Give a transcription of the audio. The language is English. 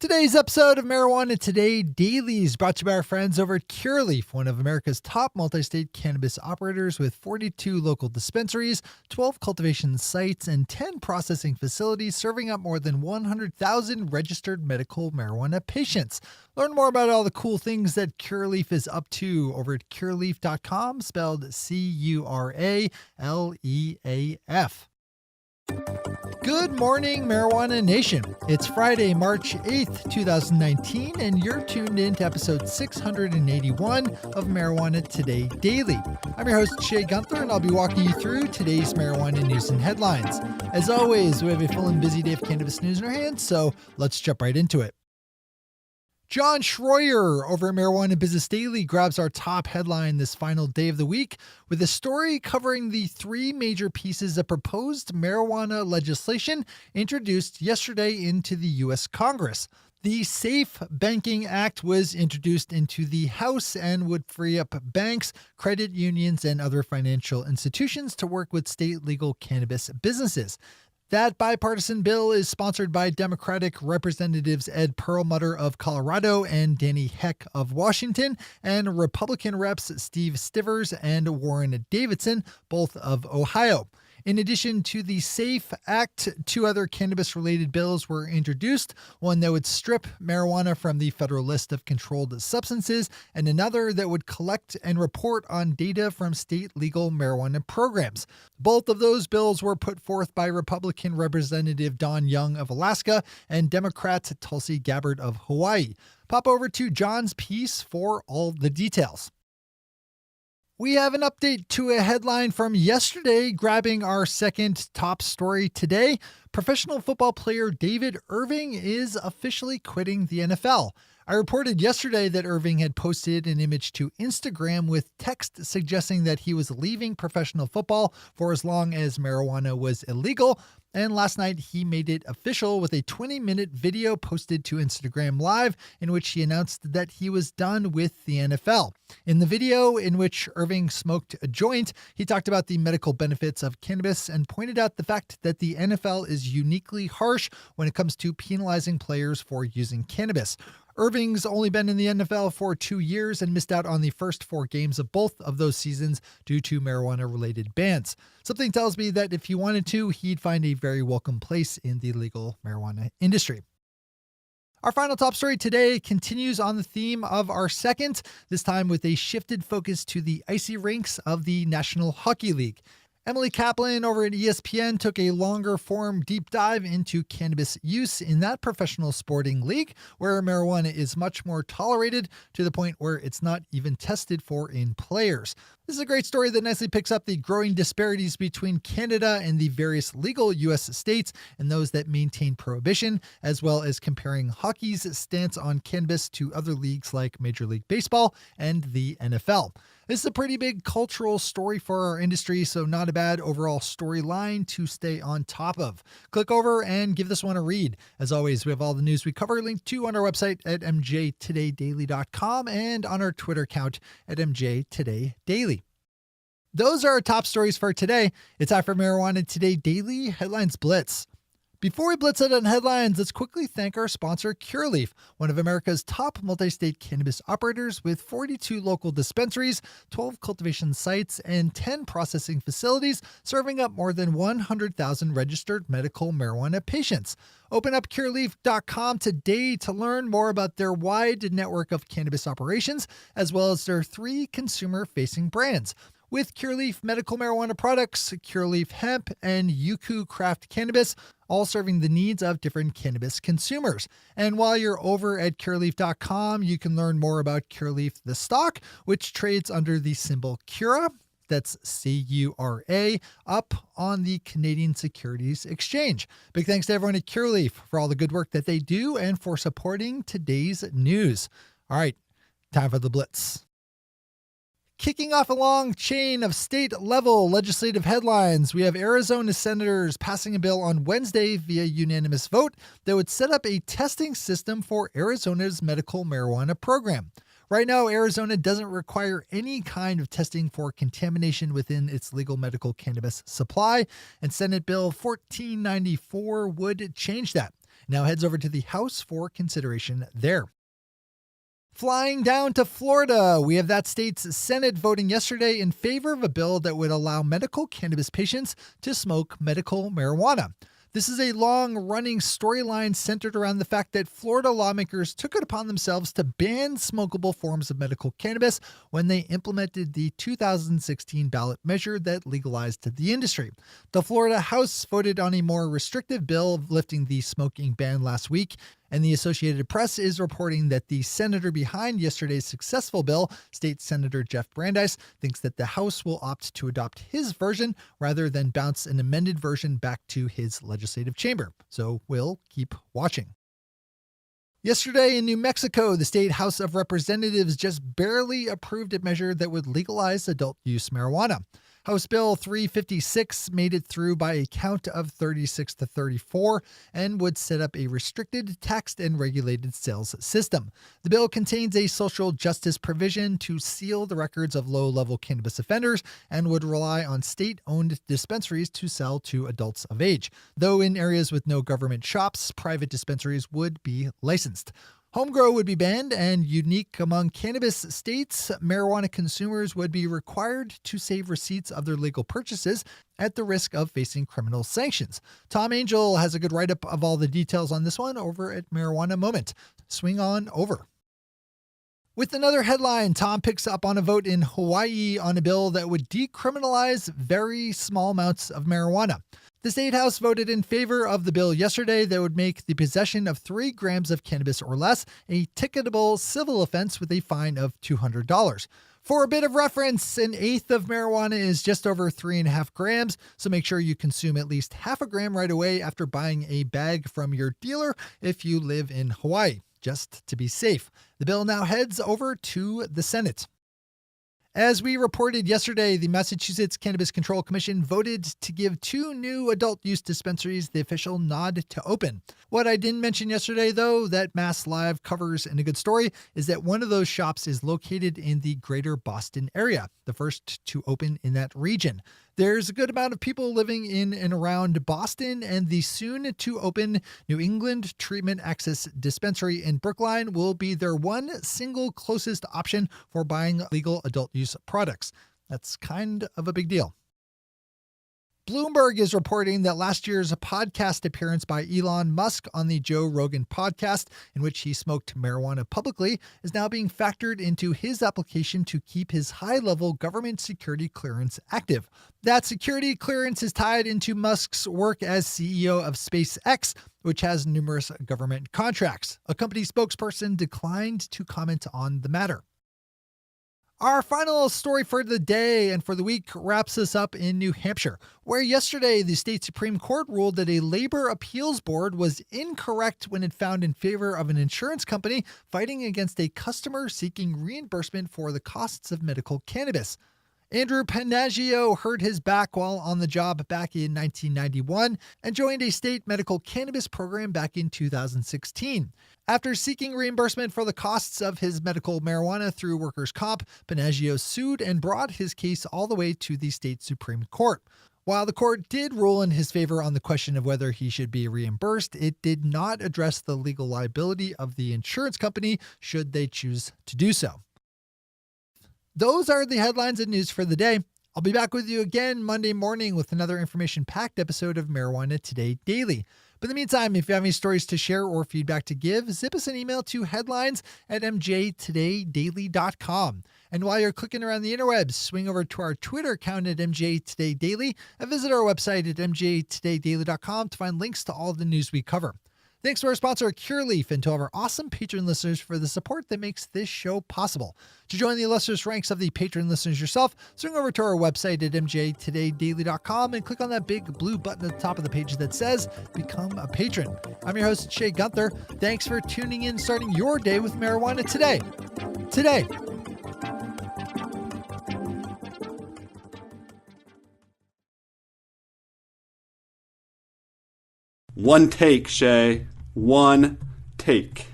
Today's episode of Marijuana Today Daily is brought to you by our friends over at Curaleaf, one of America's top multi-state cannabis operators with 42 local dispensaries, 12 cultivation sites, and 10 processing facilities serving up more than 100,000 registered medical marijuana patients. Learn more about all the cool things that Curaleaf is up to over at curaleaf.com, spelled C-U-R-A-L-E-A-F. Good morning, Marijuana Nation. It's Friday, March 8th, 2019, and you're tuned in to episode 681 of Marijuana Today Daily. I'm your host, Shay Gunther, and I'll be walking you through today's marijuana news and headlines. As always, we have a full and busy day of cannabis news in our hands, so let's jump right into it. John Schroyer over at Marijuana Business Daily grabs our top headline this final day of the week with a story covering the three major pieces of proposed marijuana legislation introduced yesterday into the U.S. Congress. The SAFE Banking Act was introduced into the House and would free up banks, credit unions, and other financial institutions to work with state legal cannabis businesses. That bipartisan bill is sponsored by Democratic Representatives Ed Perlmutter of Colorado and Danny Heck of Washington, and Republican Reps Steve Stivers and Warren Davidson, both of Ohio. In addition to the SAFE Act, two other cannabis-related bills were introduced, one that would strip marijuana from the federal list of controlled substances, and another that would collect and report on data from state legal marijuana programs. Both of those bills were put forth by Republican Representative Don Young of Alaska and Democrat Tulsi Gabbard of Hawaii. Pop over to John's piece for all the details. We have an update to a headline from yesterday, grabbing our second top story today. Professional football player David Irving is officially quitting the NFL. I reported yesterday that Irving had posted an image to Instagram with text suggesting that he was leaving professional football for as long as marijuana was illegal. And last night, he made it official with a 20-minute video posted to Instagram Live in which he announced that he was done with the NFL. In the video, in which Irving smoked a joint, he talked about the medical benefits of cannabis and pointed out the fact that the NFL is uniquely harsh when it comes to penalizing players for using cannabis. Irving's only been in the NFL for 2 years and missed out on the first 4 games of both of those seasons due to marijuana-related bans. Something tells me that if he wanted to, he'd find a very welcome place in the legal marijuana industry. Our final top story today continues on the theme of our second, this time with a shifted focus to the icy rinks of the National Hockey League. Emily Kaplan over at ESPN took a longer form deep dive into cannabis use in that professional sporting league where marijuana is much more tolerated to the point where it's not even tested for in players. This is a great story that nicely picks up the growing disparities between Canada and the various legal U.S. states and those that maintain prohibition, as well as comparing hockey's stance on cannabis to other leagues like Major League Baseball and the NFL. This is a pretty big cultural story for our industry, so not a bad overall storyline to stay on top of. Click over and give this one a read. As always, we have all the news we cover linked to on our website at mjtodaydaily.com and on our Twitter account at mjtodaydaily. Those are our top stories for today. It's time for Marijuana Today Daily Headlines Blitz. Before we blitz out on headlines, let's quickly thank our sponsor, Curaleaf, one of America's top multi-state cannabis operators with 42 local dispensaries, 12 cultivation sites, and 10 processing facilities, serving up more than 100,000 registered medical marijuana patients. Open up curaleaf.com today to learn more about their wide network of cannabis operations, as well as their 3 consumer-facing brands. With Curaleaf medical marijuana products, Curaleaf hemp, and Yuku craft cannabis, all serving the needs of different cannabis consumers. And while you're over at curaleaf.com, you can learn more about Curaleaf the stock, which trades under the symbol CURA, that's C-U-R-A, up on the Canadian Securities Exchange. Big thanks to everyone at Curaleaf for all the good work that they do and for supporting today's news. All right, time for the Blitz. Kicking off a long chain of state-level legislative headlines, we have Arizona senators passing a bill on Wednesday via unanimous vote that would set up a testing system for Arizona's medical marijuana program. Right now, Arizona doesn't require any kind of testing for contamination within its legal medical cannabis supply, and Senate Bill 1494 would change that. Now heads over to the House for consideration there. Flying down to Florida, we have that state's Senate voting yesterday in favor of a bill that would allow medical cannabis patients to smoke medical marijuana. This is a long-running storyline centered around the fact that Florida lawmakers took it upon themselves to ban smokable forms of medical cannabis when they implemented the 2016 ballot measure that legalized the industry. The Florida House voted on a more restrictive bill lifting the smoking ban last week, and the Associated Press is reporting that the senator behind yesterday's successful bill, State Senator Jeff Brandeis, thinks that the House will opt to adopt his version rather than bounce an amended version back to his legislative chamber. So we'll keep watching. Yesterday in New Mexico, the state House of Representatives just barely approved a measure that would legalize adult use marijuana. House Bill 356 made it through by a count of 36 to 34 and would set up a restricted, taxed, and regulated sales system. The bill contains a social justice provision to seal the records of low-level cannabis offenders and would rely on state-owned dispensaries to sell to adults of age. Though in areas with no government shops, private dispensaries would be licensed. Home grow would be banned, and unique among cannabis states, marijuana consumers would be required to save receipts of their legal purchases at the risk of facing criminal sanctions. Tom Angel has a good write-up of all the details on this one over at Marijuana Moment. Swing on over. With another headline, Tom picks up on a vote in Hawaii on a bill that would decriminalize very small amounts of marijuana. The State House voted in favor of the bill yesterday that would make the possession of 3 grams of cannabis or less a ticketable civil offense with a fine of $200. For a bit of reference, an eighth of marijuana is just over 3.5 grams, so make sure you consume at least half a gram right away after buying a bag from your dealer if you live in Hawaii, just to be safe. The bill now heads over to the Senate. As we reported yesterday, the Massachusetts Cannabis Control Commission voted to give 2 new adult use dispensaries the official nod to open. What I didn't mention yesterday, though, that Mass Live covers in a good story, is that one of those shops is located in the greater Boston area, the first to open in that region. There's a good amount of people living in and around Boston, and the soon-to-open New England Treatment Access Dispensary in Brookline will be their one single closest option for buying legal adult use products. That's kind of a big deal. Bloomberg is reporting that last year's podcast appearance by Elon Musk on the Joe Rogan podcast, in which he smoked marijuana publicly, is now being factored into his application to keep his high-level government security clearance active. That security clearance is tied into Musk's work as CEO of SpaceX, which has numerous government contracts. A company spokesperson declined to comment on the matter. Our final story for the day and for the week wraps us up in New Hampshire, where yesterday the state Supreme Court ruled that a labor appeals board was incorrect when it found in favor of an insurance company fighting against a customer seeking reimbursement for the costs of medical cannabis. Andrew Panaggio hurt his back while on the job back in 1991 and joined a state medical cannabis program back in 2016. After seeking reimbursement for the costs of his medical marijuana through workers' comp, Panaggio sued and brought his case all the way to the state Supreme Court. While the court did rule in his favor on the question of whether he should be reimbursed, it did not address the legal liability of the insurance company should they choose to do so. Those are the headlines and news for the day. I'll be back with you again Monday morning with another information-packed episode of Marijuana Today Daily. But in the meantime, if you have any stories to share or feedback to give, zip us an email to headlines@mjtodaydaily.com. And while you're clicking around the interwebs, swing over to our Twitter account at mjtodaydaily and visit our website at mjtodaydaily.com to find links to all the news we cover. Thanks to our sponsor, Cureleaf, and to all of our awesome patron listeners for the support that makes this show possible. To join the illustrious ranks of the patron listeners yourself, swing over to our website at mjtodaydaily.com and click on that big blue button at the top of the page that says Become a Patron. I'm your host, Shay Gunther. Thanks for tuning in, starting your day with marijuana today. One take, Shay. One take.